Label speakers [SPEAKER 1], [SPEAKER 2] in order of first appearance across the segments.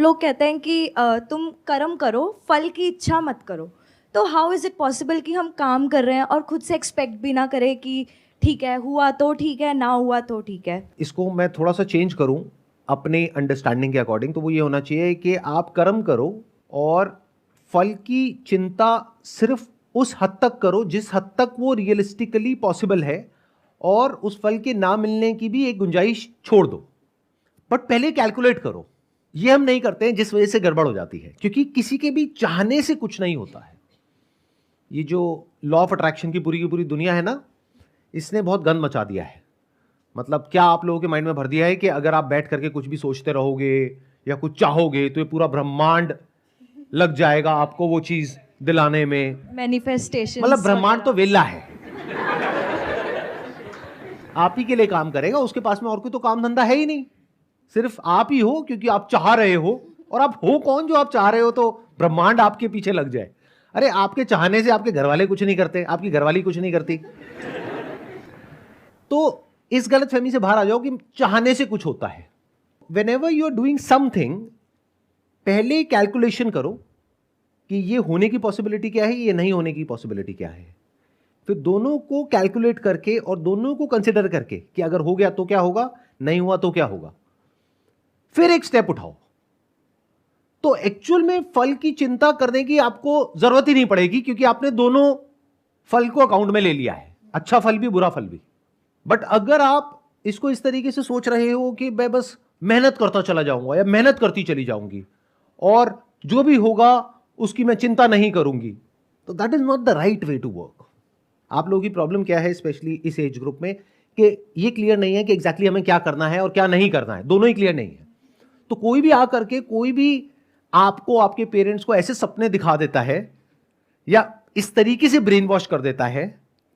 [SPEAKER 1] लोग कहते हैं कि तुम कर्म करो, फल की इच्छा मत करो। तो हाउ इज़ इट पॉसिबल कि हम काम कर रहे हैं और खुद से एक्सपेक्ट भी ना करें कि ठीक है, हुआ तो ठीक है, ना हुआ तो ठीक है।
[SPEAKER 2] इसको मैं थोड़ा सा चेंज करूं अपने अंडरस्टैंडिंग के अकॉर्डिंग, तो वो ये होना चाहिए कि आप कर्म करो और फल की चिंता सिर्फ उस हद तक करो जिस हद तक वो रियलिस्टिकली पॉसिबल है, और उस फल के ना मिलने की भी एक गुंजाइश छोड़ दो। बट पहले कैलकुलेट करो। ये हम नहीं करते हैं, जिस वजह से गड़बड़ हो जाती है, क्योंकि किसी के भी चाहने से कुछ नहीं होता है। ये जो लॉ ऑफ अट्रैक्शन की पूरी दुनिया है ना, इसने बहुत गंद मचा दिया है। मतलब क्या आप लोगों के माइंड में भर दिया है कि अगर आप बैठ करके कुछ भी सोचते रहोगे या कुछ चाहोगे तो ये पूरा ब्रह्मांड लग जाएगा आपको वो चीज दिलाने में।
[SPEAKER 1] मैनिफेस्टेशन
[SPEAKER 2] मतलब ब्रह्मांड तो वेला है, आप ही के लिए काम करेगा, उसके पास में और कोई तो काम धंधा है ही नहीं, सिर्फ आप ही हो, क्योंकि आप चाह रहे हो। और आप हो कौन जो आप चाह रहे हो तो ब्रह्मांड आपके पीछे लग जाए? अरे आपके चाहने से आपके घर वाले कुछ नहीं करते, आपकी घरवाली कुछ नहीं करती। तो इस गलत फहमी से बाहर आ जाओ कि चाहने से कुछ होता है। Whenever you are doing something, पहले कैलकुलेशन करो कि ये होने की पॉसिबिलिटी क्या है, ये नहीं होने की पॉसिबिलिटी क्या है। फिर दोनों को कैलकुलेट करके और दोनों को कंसिडर करके कि अगर हो गया तो क्या होगा, नहीं हुआ तो क्या होगा, फिर एक स्टेप उठाओ। तो एक्चुअल में फल की चिंता करने की आपको जरूरत ही नहीं पड़ेगी, क्योंकि आपने दोनों फल को अकाउंट में ले लिया है, अच्छा फल भी बुरा फल भी। बट अगर आप इसको इस तरीके से सोच रहे हो कि मैं बस मेहनत करता चला जाऊंगा या मेहनत करती चली जाऊंगी और जो भी होगा उसकी मैं चिंता नहीं करूंगी, तो that is not the right way to work. आप लोगों की प्रॉब्लम क्या है, स्पेशली इस एज ग्रुप में, कि ये क्लियर नहीं है कि एग्जैक्टली हमें क्या करना है और क्या नहीं करना है, दोनों ही क्लियर नहीं है। तो कोई भी आकर के कोई भी आपको, आपके पेरेंट्स को ऐसे सपने दिखा देता है या इस तरीके से ब्रेन वॉश कर देता है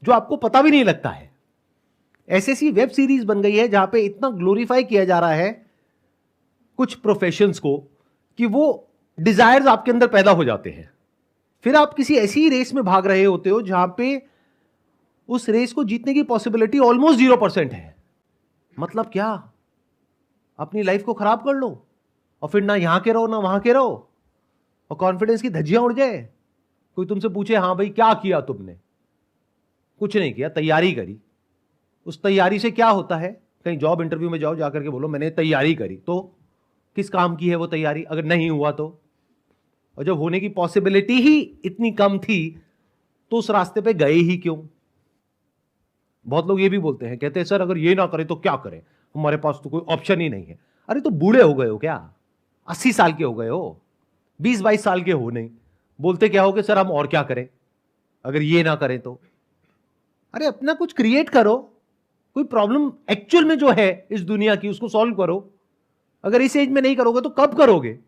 [SPEAKER 2] जो आपको पता भी नहीं लगता है। ऐसी ऐसी वेब सीरीज बन गई है जहां पे इतना ग्लोरीफाई किया जा रहा है कुछ प्रोफेशंस को कि वो डिजायर्स आपके अंदर पैदा हो जाते हैं। फिर आप किसी ऐसी रेस में भाग रहे होते हो जहां पे उस रेस को जीतने की पॉसिबिलिटी ऑलमोस्ट 0% है। मतलब क्या, अपनी लाइफ को खराब कर लो और फिर ना यहां के रहो ना वहां के रहो और कॉन्फिडेंस की धज्जियां उड़ जाए। कोई तुमसे पूछे हाँ भाई क्या किया तुमने, कुछ नहीं किया, तैयारी करी। उस तैयारी से क्या होता है, कहीं जॉब इंटरव्यू में जाओ, जाकर के बोलो मैंने तैयारी करी, तो किस काम की है वो तैयारी, अगर नहीं हुआ तो? और जब होने की पॉसिबिलिटी ही इतनी कम थी तो उस रास्ते पे गए ही क्यों? बहुत लोग ये भी बोलते हैं, कहते हैं सर अगर ये ना करें तो क्या करें, हमारे पास तो कोई ऑप्शन ही नहीं है। अरे तो बूढ़े हो गए हो क्या, 80 साल के हो गए हो, 20-22 साल के हो नहीं, बोलते क्या हो कि सर हम और क्या करें अगर ये ना करें तो? अरे अपना कुछ क्रिएट करो, कोई प्रॉब्लम एक्चुअल में जो है इस दुनिया की उसको सॉल्व करो। अगर इस एज में नहीं करोगे तो कब करोगे?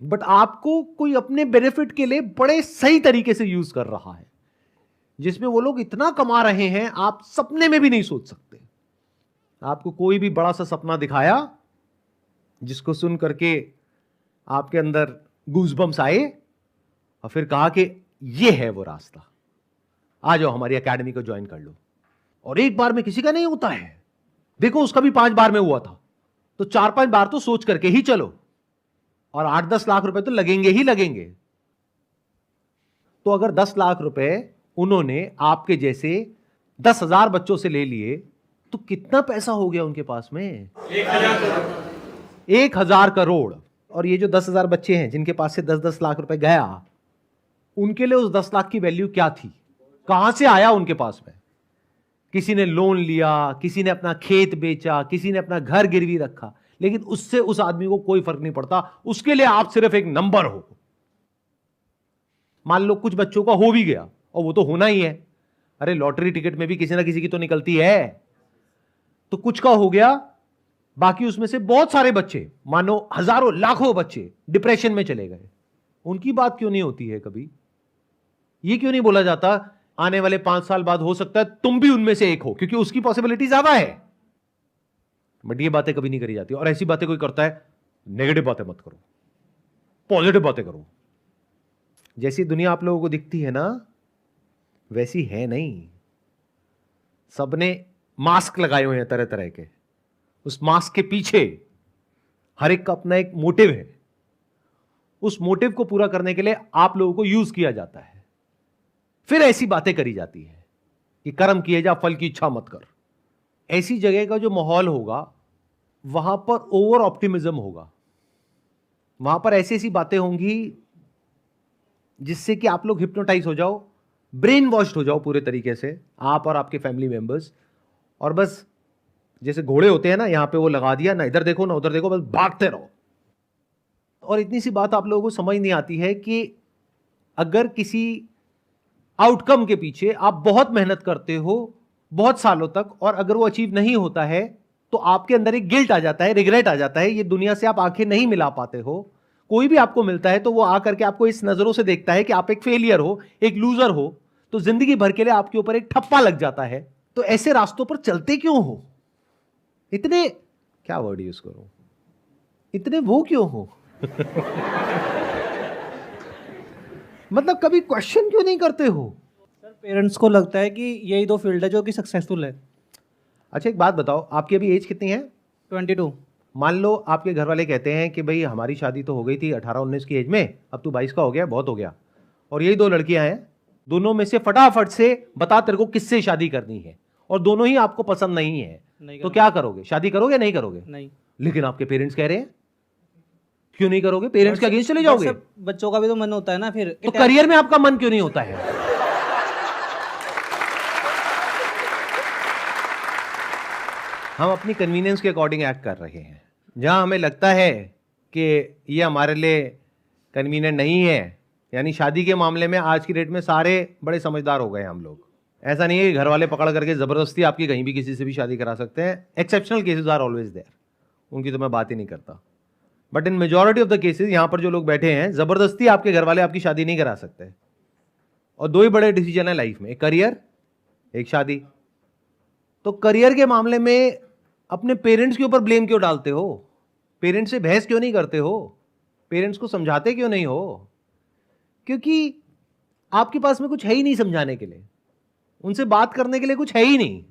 [SPEAKER 2] बट आपको कोई अपने बेनिफिट के लिए बड़े सही तरीके से यूज कर रहा है, जिसमें वो लोग इतना कमा रहे हैं आप सपने में भी नहीं सोच सकते। आपको कोई भी बड़ा सा सपना दिखाया जिसको सुन करके आपके अंदर गूज़बम्स आए और फिर कहा कि ये है वो रास्ता, आ जाओ हमारी एकेडमी को ज्वाइन कर लो। और एक बार में किसी का नहीं होता है, देखो उसका भी 5 बार में हुआ था, तो 4-5 बार तो सोच करके ही चलो, और 8-10 लाख रुपए तो लगेंगे ही लगेंगे। तो अगर 10 लाख रुपए उन्होंने आपके जैसे 10,000 बच्चों से ले लिए तो कितना पैसा हो गया उनके पास में? 1,000 करोड़। और ये जो 10,000 बच्चे हैं जिनके पास से 10-10 लाख रुपए गया, उनके लिए उस 10 लाख की वैल्यू क्या थी, कहां से आया उनके पास में? किसी ने लोन लिया, किसी ने अपना खेत बेचा, किसी ने अपना घर गिरवी रखा, लेकिन उससे उस आदमी को कोई फर्क नहीं पड़ता, उसके लिए आप सिर्फ एक नंबर हो। मान लो कुछ बच्चों का हो भी गया, और वो तो होना ही है, अरे लॉटरी टिकट में भी किसी ना किसी की तो निकलती है, तो कुछ का हो गया, बाकी उसमें से बहुत सारे बच्चे, मानो हजारों लाखों बच्चे डिप्रेशन में चले गए। उनकी बात क्यों नहीं होती है कभी? ये क्यों नहीं बोला जाता आने वाले 5 साल बाद हो सकता है तुम भी उनमें से एक हो, क्योंकि उसकी पॉसिबिलिटी ज्यादा है। बट ये बातें कभी नहीं करी जाती, और ऐसी बातें कोई करता है, नेगेटिव बातें मत करो, पॉजिटिव बातें करो। जैसी दुनिया आप लोगों को दिखती है ना, वैसी है नहीं। सबने मास्क लगाए हुए हैं तरह तरह के, उस मास्क के पीछे हर एक का अपना एक मोटिव है, उस मोटिव को पूरा करने के लिए आप लोगों को यूज किया जाता है। फिर ऐसी बातें करी जाती है कि कर्म किए जा फल की इच्छा मत कर। ऐसी जगह का जो माहौल होगा वहां पर ओवर ऑप्टिमिज्म होगा, वहां पर ऐसी ऐसी बातें होंगी जिससे कि आप लोग हिप्नोटाइज हो जाओ, ब्रेन वॉश्ड हो जाओ पूरे तरीके से, आप और आपके फैमिली मेंबर्स, और बस जैसे घोड़े होते हैं ना, यहां पे वो लगा दिया, ना इधर देखो ना उधर देखो, बस भागते रहो। और इतनी सी बात आप लोगों को समझ नहीं आती है कि अगर किसी आउटकम के पीछे आप बहुत मेहनत करते हो बहुत सालों तक, और अगर वो अचीव नहीं होता है तो आपके अंदर एक गिल्ट आ जाता है, रिग्रेट आ जाता है, ये दुनिया से आप आंखें नहीं मिला पाते हो। कोई भी आपको मिलता है तो वो आकर के आपको इस नजरों से देखता है कि आप एक फेलियर हो, एक लूजर हो, तो जिंदगी भर के लिए आपके ऊपर एक ठप्पा लग जाता है। तो ऐसे रास्तों पर चलते क्यों हो? इतने, क्या वर्ड यूज करूं, इतने वो क्यों हो? मतलब कभी क्वेश्चन क्यों नहीं करते हो?
[SPEAKER 3] सर पेरेंट्स को लगता है कि यही दो फील्ड है जो कि सक्सेसफुल है।
[SPEAKER 2] अच्छा एक बात बताओ, आपकी अभी एज कितनी है?
[SPEAKER 3] 22।
[SPEAKER 2] मान लो आपके घर वाले कहते हैं कि भाई हमारी शादी तो हो गई थी 18-19 की एज में, अब तू 22 का हो गया, बहुत हो गया, और यही दो लड़कियां हैं, दोनों में से फटाफट से बता तेरे को किससे शादी करनी है, और दोनों ही आपको पसंद नहीं है, तो क्या करोगे? शादी करोगे नहीं करोगे?
[SPEAKER 3] नहीं।
[SPEAKER 2] लेकिन आपके पेरेंट्स कह रहे हैं, क्यों नहीं करोगे? पेरेंट्स के अगेंस्ट चले जाओगे?
[SPEAKER 3] बच्चों का भी तो मन होता है ना फिर।
[SPEAKER 2] तो करियर में आपका मन क्यों नहीं होता है? हम अपनी कन्वीनियंस के अकॉर्डिंग एक्ट कर रहे हैं। जहां हमें लगता है कि ये हमारे लिए कन्वीनियंट नहीं है, यानी शादी के मामले में आज की डेट में सारे बड़े समझदार हो गए हम लोग। ऐसा नहीं है कि घर वाले पकड़ करके जबरदस्ती आपकी कहीं भी किसी से भी शादी करा सकते हैं। Exceptional cases are always there, उनकी तो मैं बात ही नहीं करता, but in majority of the cases यहां पर जो लोग बैठे हैं, जबरदस्ती आपके घर वाले आपकी शादी नहीं करा सकते। और दो ही बड़े डिसीजन है लाइफ में, एक करियर, एक शादी। तो करियर के मामले में अपने पेरेंट्स के ऊपर ब्लेम क्यों डालते हो? पेरेंट्स से बहस क्यों नहीं करते हो? पेरेंट्स को समझाते क्यों नहीं हो? क्योंकि आपके पास में कुछ है ही नहीं समझाने के लिए, उनसे बात करने के लिए कुछ है ही नहीं।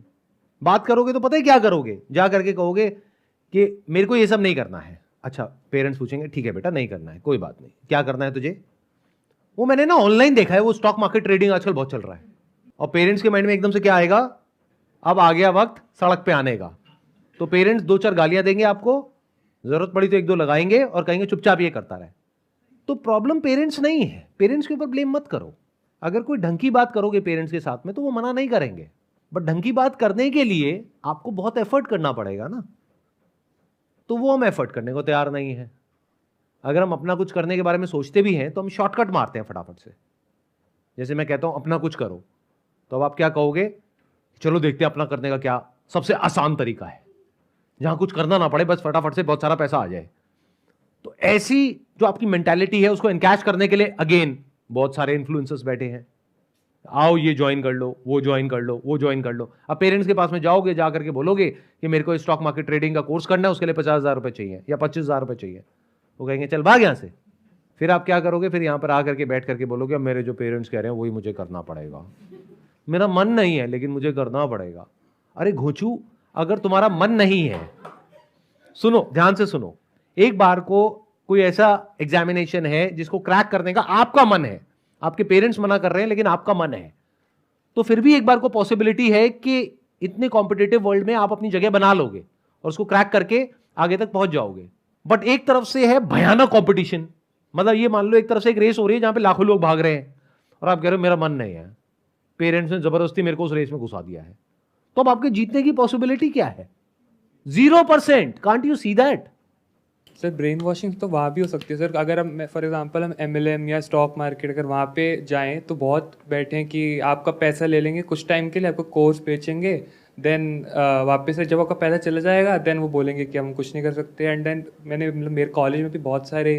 [SPEAKER 2] बात करोगे तो पता है क्या करोगे? जा करके कहोगे कि मेरे को ये सब नहीं करना है। अच्छा, पेरेंट्स पूछेंगे ठीक है बेटा नहीं करना है, कोई बात नहीं, क्या करना है तुझे? वो मैंने ना ऑनलाइन देखा है, वो स्टॉक मार्केट ट्रेडिंग आजकल बहुत चल रहा है। और पेरेंट्स के माइंड में एकदम से क्या आएगा? अब आ गया वक्त सड़क पे आने का। तो पेरेंट्स दो चार गालियां देंगे आपको, जरूरत पड़ी तो एक दो लगाएंगे और कहेंगे चुपचाप ये करता रहे। तो प्रॉब्लम पेरेंट्स नहीं है, पेरेंट्स के ऊपर ब्लेम मत करो। अगर कोई ढंग की बात करोगे पेरेंट्स के साथ में तो वो मना नहीं करेंगे, बट ढंग की बात करने के लिए आपको बहुत एफर्ट करना पड़ेगा ना, तो वो हम एफर्ट करने को तैयार नहीं है। अगर हम अपना कुछ करने के बारे में सोचते भी हैं तो हम शॉर्टकट मारते हैं फटाफट से। जैसे मैं कहता हूं अपना कुछ करो, तो अब आप क्या कहोगे? चलो देखते हैं अपना करने का क्या सबसे आसान तरीका है, जहां कुछ करना ना पड़े, बस फटाफट से बहुत सारा पैसा आ जाए। तो ऐसी जो आपकी मेंटालिटी है उसको एनकैश करने के लिए अगेन बहुत सारे इन्फ्लुएंसर्स बैठे हैं। आओ ये ज्वाइन कर लो, वो ज्वाइन कर लो, वो ज्वाइन कर लो। अब पेरेंट्स के पास में जाओगे, जा करके बोलोगे कि मेरे को स्टॉक मार्केट ट्रेडिंग का कोर्स करना है, उसके लिए 50,000 रुपए चाहिए या 25,000 रुपए चाहिए। वो कहेंगे चल भाग यहां से। फिर आप क्या करोगे? फिर यहां पर आकर के बैठ करके बोलोगे अब मेरे जो पेरेंट्स कह रहे हैं वही मुझे करना पड़ेगा, मेरा मन नहीं है लेकिन मुझे करना पड़ेगा। अरे घोचू, अगर तुम्हारा मन नहीं है, सुनो ध्यान से सुनो, एक बार को कोई ऐसा एग्जामिनेशन है जिसको क्रैक करने का आपका मन है, आपके पेरेंट्स मना कर रहे हैं लेकिन आपका मन है, तो फिर भी एक बार को पॉसिबिलिटी है कि इतने कॉम्पिटिटिव वर्ल्ड में आप अपनी जगह बना लोगे और उसको क्रैक करके आगे तक पहुंच जाओगे। बट एक तरफ से है भयानक कंपटीशन, मतलब ये मान लो एक तरफ से एक रेस हो रही है जहां पे लाखों लोग भाग रहे हैं और आप कह रहे हो मेरा मन नहीं है, पेरेंट्स ने जबरदस्ती मेरे को उस रेस में घुसा दिया है, तो अब आपके जीतने की पॉसिबिलिटी क्या है? 0%। Can't you see that?
[SPEAKER 4] Sir brain washing तो वहाँ भी हो सकती है सर। अगर हम फॉर एग्जांपल हम MLM या स्टॉक मार्केट अगर वहाँ पे जाएं तो बहुत बैठे हैं कि आपका पैसा ले लेंगे कुछ टाइम के लिए, आपको कोर्स बेचेंगे, देन वापस से जब आपका पैसा चला जाएगा देन वो बोलेंगे कि हम कुछ नहीं कर सकते। एंड देन मैंने मतलब मेरे कॉलेज में भी बहुत सारे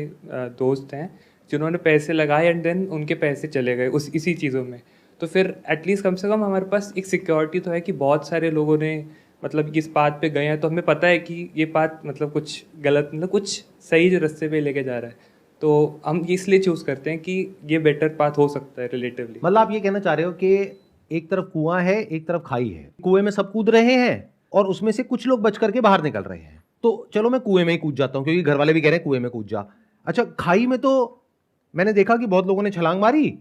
[SPEAKER 4] दोस्त हैं जिन्होंने पैसे लगाए एंड देन उनके पैसे चले गए इसी चीज़ों में। तो फिर एटलीस्ट कम से कम हमारे पास एक सिक्योरिटी तो है कि बहुत सारे लोगों ने मतलब इस बात पे गए हैं, तो हमें पता है कि ये बात मतलब कुछ गलत मतलब कुछ सही जो रास्ते पे लेके जा रहा है, तो हम इसलिए चूज़ करते हैं कि ये बेटर पाथ हो सकता है रिलेटिवली।
[SPEAKER 2] मतलब आप ये कहना चाह रहे हो कि एक तरफ कुआं है एक तरफ खाई है, कुएं में सब कूद रहे हैं और उसमें से कुछ लोग बच करके बाहर निकल रहे हैं, तो चलो मैं कुएं में ही कूद जाता हूं, क्योंकि घर वाले भी कह रहे हैं कुएं में कूद जा। अच्छा, खाई में तो मैंने देखा कि बहुत लोगों ने छलांग मारी,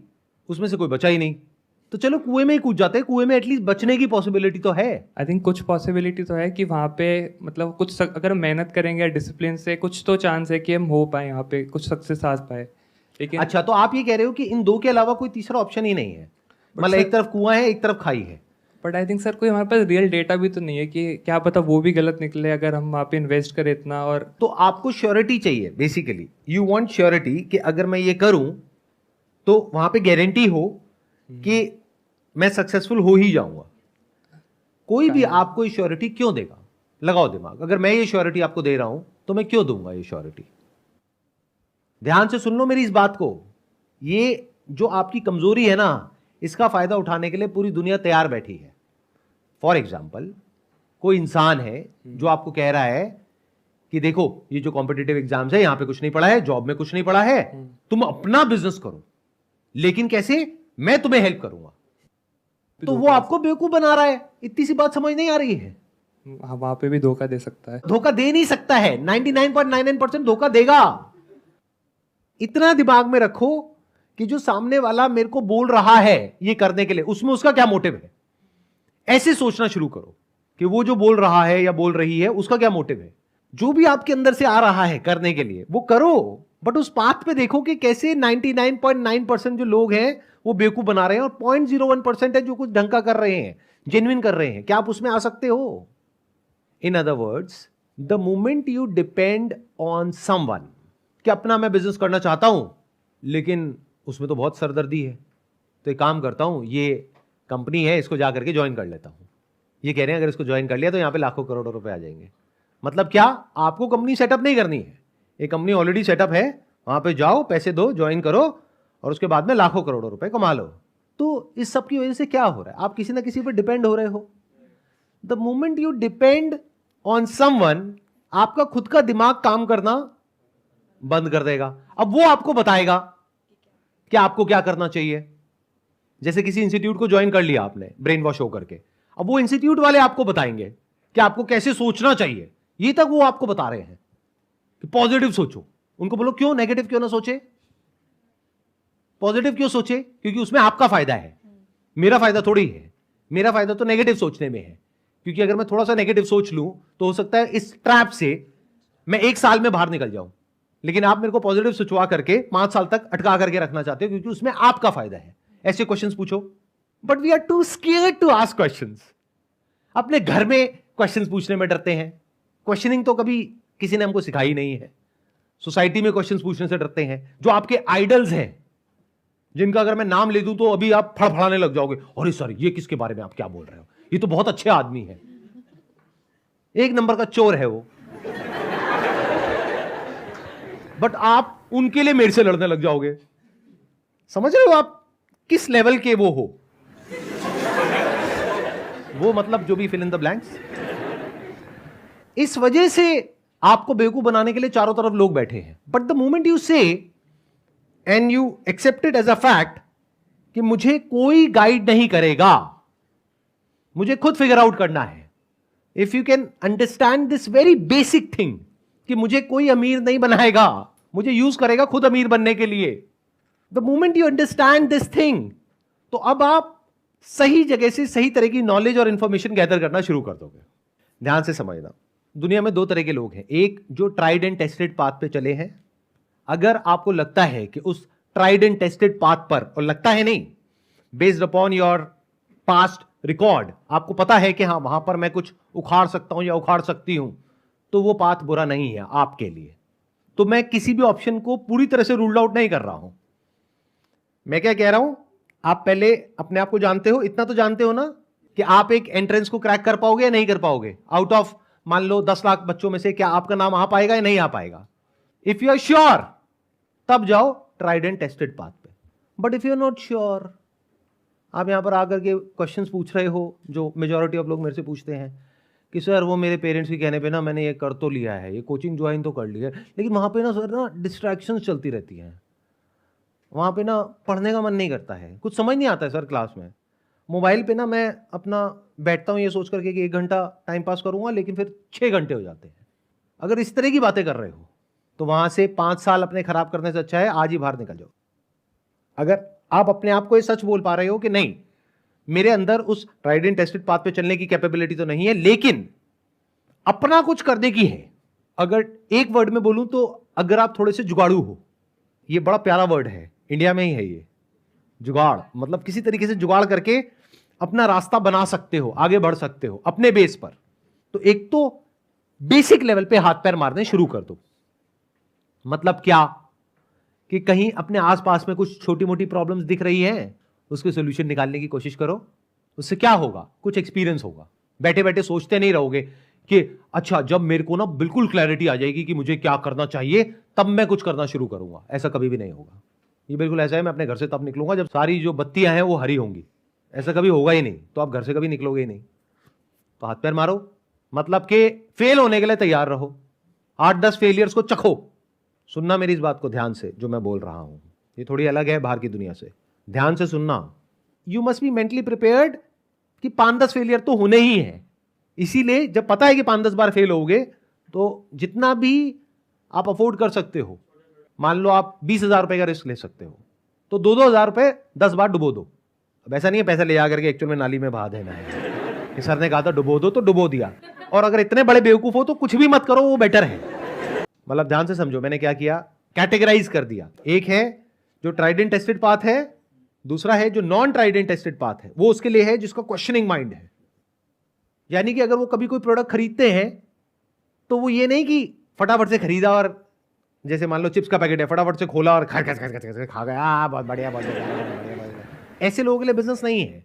[SPEAKER 2] उसमें से कोई बचा ही नहीं, तो चलो कुएं में ही कूद जाते हैं, कुएं में एटलीस्ट बचने की पॉसिबिलिटी तो है।
[SPEAKER 4] आई थिंक कुछ पॉसिबिलिटी तो है कि वहाँ पे मतलब अगर हम मेहनत करेंगे डिसिप्लिन से, कुछ तो चांस है कि हम हो पाए यहाँ पे, कुछ सक्सेस आ पाए। लेकिन
[SPEAKER 2] अच्छा, तो आप ये कह रहे हो कि इन दो के अलावा कोई तीसरा ऑप्शन ही नहीं है, मतलब एक तरफ कुआं है, एक तरफ खाई है।
[SPEAKER 4] बट आई थिंक सर कोई हमारे पास रियल डेटा भी तो नहीं है कि क्या पता वो भी गलत निकले अगर हम वहाँ पे इन्वेस्ट करें इतना। और
[SPEAKER 2] तो आपको श्योरिटी चाहिए, बेसिकली यू वांट श्योरिटी कि अगर मैं ये करूं तो वहां पे गारंटी हो कि मैं सक्सेसफुल हो ही जाऊंगा। कोई भी आपको ये श्योरिटी क्यों देगा? लगाओ दिमाग, अगर मैं ये श्योरिटी आपको दे रहा हूं तो मैं क्यों दूंगा ये श्योरिटी? ध्यान से सुन लो मेरी इस बात को। ये जो आपकी कमजोरी है ना, इसका फायदा उठाने के लिए पूरी दुनिया तैयार बैठी है। फॉर एग्जाम्पल, कोई इंसान है जो आपको कह रहा है कि देखो ये जो कॉम्पिटिटिव एग्जाम्स है, यहां पे कुछ नहीं पढ़ा है, जॉब में कुछ नहीं पढ़ा है, तुम अपना बिजनेस करो, लेकिन कैसे? मैं तुम्हें हेल्प ककरूंगा। तो वो आपको बेवकूफ बना रहा है। इतनी सी बात समझ नहीं आ रही है?
[SPEAKER 4] वहाँ पे भी धोखा दे सकता है।
[SPEAKER 2] धोखा दे नहीं सकता है, 99.99% धोखा देगा। इतना दिमाग में रखो कि जो सामने वाला मेरे को बोल रहा है ये करने के लिए, उसमें उसका क्या मोटिव है। ऐसे सोचना शुरू करो कि वो जो बोल रहा है या बोल रही है उसका क्या मोटिव है। जो भी आपके अंदर से आ रहा है करने के लिए वो करो, बट उस पाथ पे देखो कि कैसे 99.9% जो लोग हैं वो बेवकूफ बना रहे हैं, और 0.01% है जो कुछ ढंग का कर रहे हैं, जेन्युइन कर रहे हैं। क्या आप उसमें आ सकते हो? In other words, the moment you depend on someone कि अपना मैं बिजनेस करना चाहता हूं लेकिन उसमें तो बहुत सरदर्दी है, तो एक काम करता हूं, ये कंपनी है इसको जा करके ज्वाइन कर लेता हूं। ये कह रहे हैं अगर इसको ज्वाइन कर लिया तो यहां पे लाखों करोड़ों रुपए आ जाएंगे। मतलब क्या? आपको कंपनी सेटअप नहीं करनी है, एक कंपनी ऑलरेडी सेटअप है, वहां पे जाओ, पैसे दो, ज्वाइन करो, और उसके बाद में लाखों करोड़ों रुपए कमा लो। तो इस सब की वजह से क्या हो रहा है? आप किसी ना किसी पर डिपेंड हो रहे हो। The moment you depend on someone, आपका खुद का दिमाग काम करना बंद कर देगा। अब वो आपको बताएगा कि आपको क्या करना चाहिए। जैसे किसी इंस्टीट्यूट को ज्वाइन कर लिया आपने ब्रेन वॉश हो करके, अब वो इंस्टीट्यूट वाले आपको बताएंगे कि आपको कैसे सोचना चाहिए। ये तक वो आपको बता रहे हैं कि पॉजिटिव सोचो। उनको बोलो क्यों नेगेटिव क्यों ना सोचे, पॉजिटिव क्यों सोचे? क्योंकि उसमें आपका फायदा है, मेरा फायदा थोड़ी है। मेरा फायदा तो नेगेटिव सोचने में है, क्योंकि अगर मैं थोड़ा सा नेगेटिव सोच लूं तो हो सकता है इस ट्रैप से मैं 1 साल में बाहर निकल जाऊं। लेकिन आप मेरे को पॉजिटिव सोचवा करके 5 साल तक अटका करके रखना चाहते हो, क्योंकि उसमें आपका फायदा है। ऐसे क्वेश्चंस पूछो, but we are too scared to ask questions. अपने घर में क्वेश्चंस पूछने में डरते हैं। क्वेश्चनिंग तो कभी किसी ने हमको सिखाई नहीं है। सोसाइटी में क्वेश्चंस पूछने से डरते हैं। जो आपके आइडल्स हैं, जिनका अगर मैं नाम ले दूं तो अभी आप फड़फड़ाने लग जाओगे, अरे सर ये किसके बारे में आप क्या बोल रहे हो, ये तो बहुत अच्छे आदमी है, 1 नंबर का चोर है वो। बट आप उनके लिए मेरे से लड़ने लग जाओगे। समझ रहे हो आप किस लेवल के वो हो? वो मतलब जो भी फिल इन द ब्लैंक्स। इस वजह से आपको बेवकूफ बनाने के लिए चारों तरफ लोग बैठे हैं। But the moment you say and you accept it as a fact कि मुझे कोई गाइड नहीं करेगा, मुझे खुद फिगर आउट करना है। If you can understand this very basic thing कि मुझे कोई अमीर नहीं बनाएगा, मुझे यूज करेगा खुद अमीर बनने के लिए। The moment you understand this thing, तो अब आप सही जगह से सही तरह की नॉलेज और इंफॉर्मेशन गैदर करना शुरू कर दोगे। ध्यान से समझना, दुनिया में 2 तरह के लोग हैं। एक जो ट्राइड एंड टेस्टेड पाथ पे चले हैं। अगर आपको लगता है कि उस ट्राइड एंड टेस्टेड पाथ पर, और लगता है नहीं, based upon your past record, आपको पता है कि हाँ वहां पर मैं कुछ उखाड़ सकता हूं या उखाड़ सकती हूं, तो वो पाथ बुरा नहीं है आपके लिए। तो मैं किसी भी ऑप्शन को पूरी तरह से रूल्ड आउट नहीं कर रहा हूं। मैं क्या कह रहा हूं, आप पहले अपने आप को जानते हो, इतना तो जानते हो ना कि आप एक एंट्रेंस को क्रैक कर पाओगे या नहीं कर पाओगे। आउट ऑफ मान लो 10 लाख बच्चों में से क्या आपका नाम आ पाएगा या नहीं आ पाएगा। इफ यू आर श्योर तब जाओ ट्राइड एंड टेस्टेड पाथ पे। But if you are not sure, आप यहां पर आकर के क्वेश्चंस पूछ रहे हो जो मेजॉरिटी ऑफ लोग मेरे से पूछते हैं कि सर वो मेरे पेरेंट्स के कहने पे ना मैंने ये कर तो लिया है, ये कोचिंग ज्वाइन तो कर लिया है, लेकिन वहाँ पे ना सर ना डिस्ट्रैक्शंस चलती रहती हैं, वहाँ पे ना पढ़ने का मन नहीं करता है, कुछ समझ नहीं आता है सर क्लास में। मोबाइल पे ना मैं अपना बैठता हूँ ये सोच करके कि 1 घंटा टाइम पास करूँगा, लेकिन फिर 6 घंटे हो जाते हैं। अगर इस तरह की बातें कर रहे हो तो वहां से 5 साल अपने खराब करने से अच्छा है आज ही बाहर निकल जाओ। अगर आप अपने आप को ये सच बोल पा रहे हो कि नहीं, मेरे अंदर उस ट्राइड एंड टेस्टेड पाथ पे चलने की कैपेबिलिटी तो नहीं है, लेकिन अपना कुछ करने की है। अगर एक वर्ड में बोलूं तो अगर आप थोड़े से जुगाड़ू हो, ये बड़ा प्यारा वर्ड है, इंडिया में ही है ये, जुगाड़, मतलब किसी तरीके से जुगाड़ करके अपना रास्ता बना सकते हो, आगे बढ़ सकते हो अपने बेस पर। तो एक तो बेसिक लेवल पे हाथ पैर मारने शुरू कर दो। मतलब क्या कि कहीं अपने आसपास में कुछ छोटी मोटी प्रॉब्लम्स दिख रही है, उसके सोल्यूशन निकालने की कोशिश करो। उससे क्या होगा, कुछ एक्सपीरियंस होगा। बैठे बैठे सोचते नहीं रहोगे कि अच्छा जब मेरे को ना बिल्कुल क्लैरिटी आ जाएगी कि मुझे क्या करना चाहिए तब मैं कुछ करना शुरू करूंगा। ऐसा कभी भी नहीं होगा। ये बिल्कुल ऐसा है, मैं अपने घर से तब निकलूंगा जब सारी जो बत्तियां हैं वो हरी होंगी। ऐसा कभी होगा ही नहीं, तो आप घर से कभी निकलोगे ही नहीं। तो हाथ पैर मारो, मतलब कि फेल होने के लिए तैयार रहो। 8-10 फेलियर्स को चखो। सुनना मेरी इस बात को ध्यान से, जो मैं बोल रहा हूं ये थोड़ी अलग है बाहर की दुनिया से, ध्यान से सुनना। You must be mentally prepared कि 5-10 फेलियर तो होने ही है। इसीलिए जब पता है कि 5-10 बार फेल होगे तो जितना भी आप अफोर्ड कर सकते हो, मान लो आप 20,000 रुपए का रिस्क ले सकते हो, तो 2-2 हज़ार रुपए 10 बार डुबो दो। अब ऐसा नहीं है पैसा ले जाकर के एक्चुअल में नाली में बहा देना है। सर ने कहा था डुबो दो तो डुबो दिया। और अगर इतने बड़े बेवकूफ हो तो कुछ भी मत करो, वो बेटर है। मतलब ध्यान से समझो, मैंने क्या किया, कैटेगराइज कर दिया। एक है जो ट्राइड एंड टेस्टेड पाथ है, दूसरा है जो non tried and tested path है। वो उसके लिए है जिसका क्वेश्चनिंग माइंड है। यानी कि अगर वो कभी कोई प्रोडक्ट खरीदते हैं तो वो ये नहीं कि फटाफट से खरीदा और जैसे मान लो चिप्स का पैकेट है, फटाफट से खोला और खा गया, बहुत बढ़िया बहुत बढ़िया। ऐसे लोगों के लिए बिजनेस नहीं है,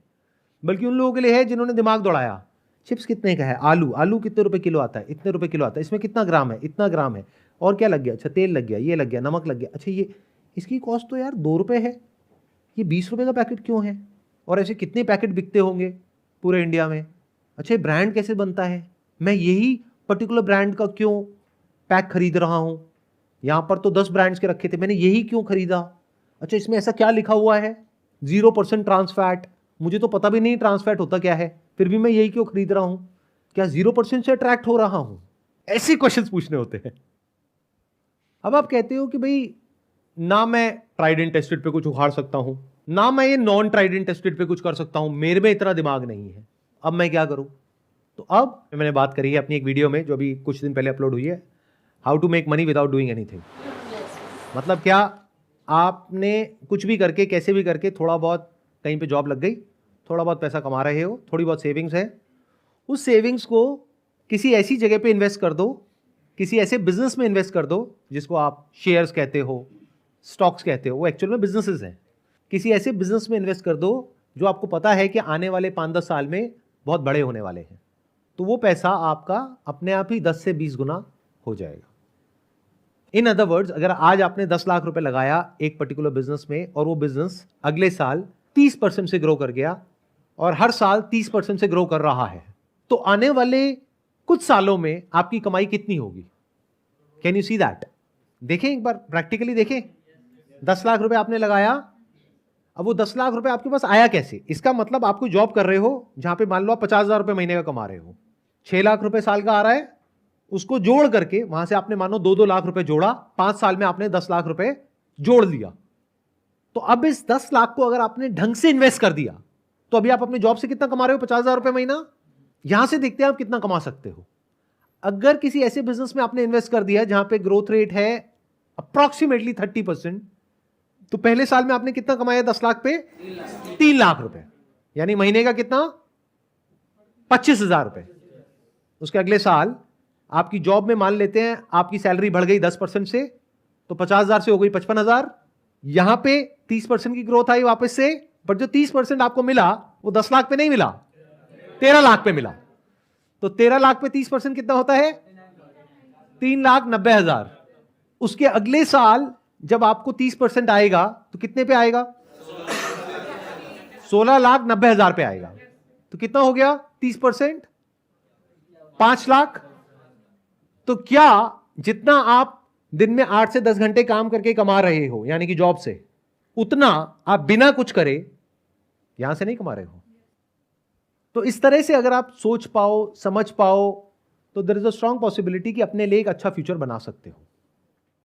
[SPEAKER 2] बल्कि उन लोगों के लिए है जिन्होंने दिमाग दौड़ाया। चिप्स कितने का है, आलू कितने रुपए किलो आता है, इतने रुपए किलो आता है, इसमें कितना ग्राम है, इतना ग्राम है, और क्या लग गया, अच्छा तेल लग गया, ये लग गया, नमक लग गया, अच्छा ये इसकी कॉस्ट तो यार 2 रुपए है, ये 20 रुपए का पैकेट क्यों है, और ऐसे कितने पैकेट बिकते होंगे पूरे इंडिया में, अच्छा ये ब्रांड कैसे बनता है, मैं यही पर्टिकुलर ब्रांड का क्यों पैक खरीद रहा हूं, यहां पर तो 10 ब्रांड्स के रखे थे, मैंने यही क्यों खरीदा, अच्छा इसमें ऐसा क्या लिखा हुआ है 0% ट्रांस फैट, मुझे तो पता भी नहीं ट्रांस फैट होता क्या है, फिर भी मैं यही क्यों खरीद रहा हूं, क्या 0% से अट्रैक्ट हो रहा हूं। ऐसे क्वेश्चंस पूछने होते हैं। अब आप कहते हो कि भाई ना मैं ट्राइड एंड टेस्टेड पे कुछ उखाड़ सकता हूं, ना मैं ये नॉन ट्राइड एंड टेस्टेड पे कुछ कर सकता हूं, मेरे में इतना दिमाग नहीं है, अब मैं क्या करूं। तो अब मैंने बात करी है अपनी एक वीडियो में जो अभी कुछ दिन पहले अपलोड हुई है, how to make money without doing anything. मतलब क्या, आपने कुछ भी करके कैसे भी करके थोड़ा बहुत कहीं पे जॉब लग गई, थोड़ा बहुत पैसा कमा रहे हो, थोड़ी बहुत सेविंग्स है, उस सेविंग्स को किसी ऐसी जगह पे इन्वेस्ट कर दो, किसी ऐसे बिजनेस में इन्वेस्ट कर दो जिसको आप शेयर्स कहते हो, स्टॉक्स कहते हो, वो एक्चुअल में बिजनेसेस हैं। किसी ऐसे बिजनेस में इन्वेस्ट कर दो जो आपको पता है कि आने वाले 5-10 साल में बहुत बड़े होने वाले हैं, तो वो पैसा आपका अपने आप ही 10 से 20 गुना हो जाएगा। इन अदर वर्ड्स, अगर आज आपने 10 लाख रुपए लगाया एक पर्टिकुलर बिजनेस में और वो बिजनेस अगले साल 30% से ग्रो कर गया और हर साल 30% से ग्रो कर रहा है, तो आने वाले कुछ सालों में आपकी कमाई कितनी होगी। Can you see that. देखें एक बार प्रैक्टिकली देखें, 10 लाख रुपए आपने लगाया, अब वो 10 लाख रुपए आपके पास आया कैसे। इसका मतलब आप कोई जॉब कर रहे हो जहां पे मान लो आप 50,000 रुपए महीने का कमा रहे हो, 6 लाख रुपए साल का आ रहा है, उसको जोड़ करके वहां से आपने मानो 2-2 लाख रुपए जोड़ा, 5 साल में आपने 10 लाख रुपए जोड़ लिया। तो अब इस 10 लाख को अगर आपने ढंग से इन्वेस्ट कर दिया तो अभी आप अपने जॉब से कितना कमा रहे हो, 50,000 रुपए महीना। यहां से देखते हैं आप कितना कमा सकते हो। अगर किसी ऐसे बिजनेस में आपने इन्वेस्ट कर दिया जहां पे ग्रोथ रेट है अप्रोक्सीमेटली 30%, तो पहले साल में आपने कितना कमाया 10 लाख पे, 3 लाख रुपए, यानी महीने का कितना, 25,000 रुपए। उसके अगले साल आपकी जॉब में मान लेते हैं आपकी सैलरी बढ़ गई 10% से, तो 50,000 से हो गई 55,000। यहां पे 30% की ग्रोथ आई वापस से, बट जो 30% आपको मिला वो 10 लाख पे नहीं मिला, 13 लाख पे मिला। तो 13 लाख पे 30% कितना होता है, 3,90,000। उसके अगले साल जब आपको 30% आएगा तो कितने पे आएगा, 16,90,000 पे आएगा। तो कितना हो गया 30%, 5 लाख। तो क्या जितना आप दिन में 8 से 10 घंटे काम करके कमा रहे हो यानी कि जॉब से, उतना आप बिना कुछ करे यहां से नहीं कमा रहे हो। तो इस तरह से अगर आप सोच पाओ, समझ पाओ, तो there is a strong possibility कि अपने लिए एक अच्छा फ्यूचर बना सकते हो.